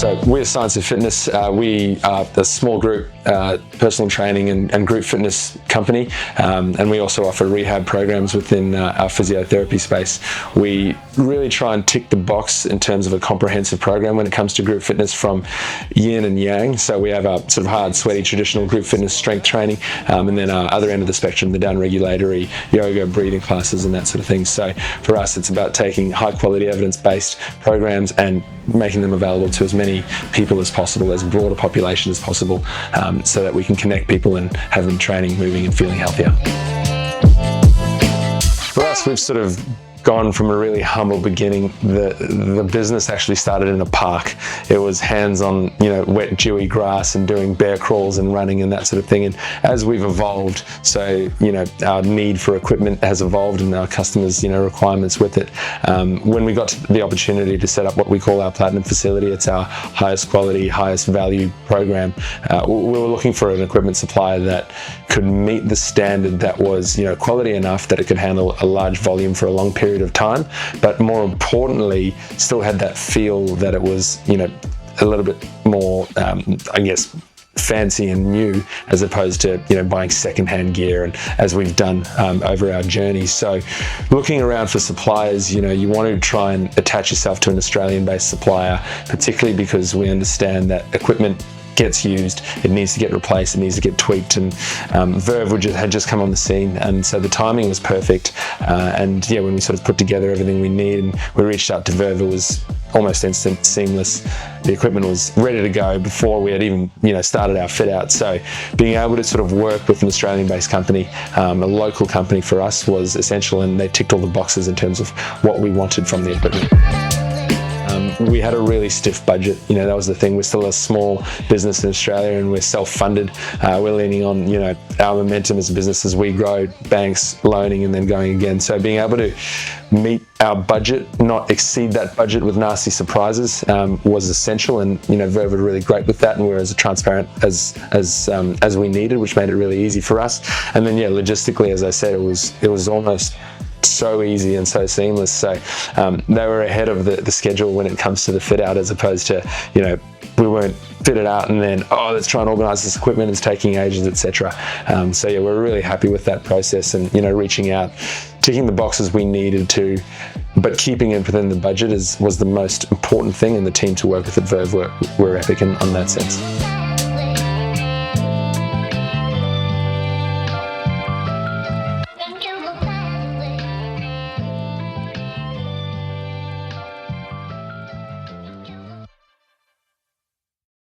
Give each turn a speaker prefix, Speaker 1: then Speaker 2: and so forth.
Speaker 1: So we're Science of Fitness. We are a small group personal training and group fitness company, and we also offer rehab programs within our physiotherapy space. We really try and tick the box in terms of a comprehensive program when it comes to group fitness, from yin and yang. So we have our sort of hard, sweaty, traditional group fitness strength training, and then our other end of the spectrum, the down-regulatory yoga, breathing classes and that sort of thing. So for us, it's about taking high-quality, evidence-based programs and making them available to as many people as possible, as broad a population as possible, so that we can connect people and have them training, moving and feeling healthier. For us, we've sort of gone from a really humble beginning. The business actually started in a park. It was hands-on, wet, dewy grass and doing bear crawls and running and that sort of thing. And as we've evolved, so our need for equipment has evolved and our customers' requirements with it. When we got the opportunity to set up what we call our Platinum facility, it's our highest quality, highest value program. We were looking for an equipment supplier that could meet the standard that was quality enough that it could handle a large volume for a long period of time, but more importantly still had that feel that it was a little bit more fancy and new, as opposed to buying secondhand gear, and as we've done over our journey. So looking around for suppliers, you want to try and attach yourself to an Australian based supplier, particularly because we understand that equipment gets used, it needs to get replaced, it needs to get tweaked, and VERVE had just come on the scene, and so the timing was perfect. And when we sort of put together everything we need and we reached out to VERVE, it was almost instant, seamless. The equipment was ready to go before we had even started our fit out. So being able to sort of work with an Australian based company, a local company for us, was essential, and they ticked all the boxes in terms of what we wanted from the equipment. We had a really stiff budget. That was the thing. We're still a small business in Australia and we're self-funded. We're leaning on our momentum as a business as we grow, banks, loaning and then going again. So being able to meet our budget, not exceed that budget with nasty surprises, was essential, and VERVE were really great with that, and we're as transparent as we needed, which made it really easy for us. And then logistically, as I said, it was almost so easy and so seamless. So they were ahead of the schedule when it comes to the fit out, as opposed to we weren't fitted out and then let's try and organize this equipment, it's taking ages, etc. So we're really happy with that process, and reaching out, ticking the boxes we needed to, but keeping it within the budget was the most important thing, and the team to work with at VERVE were epic on that sense.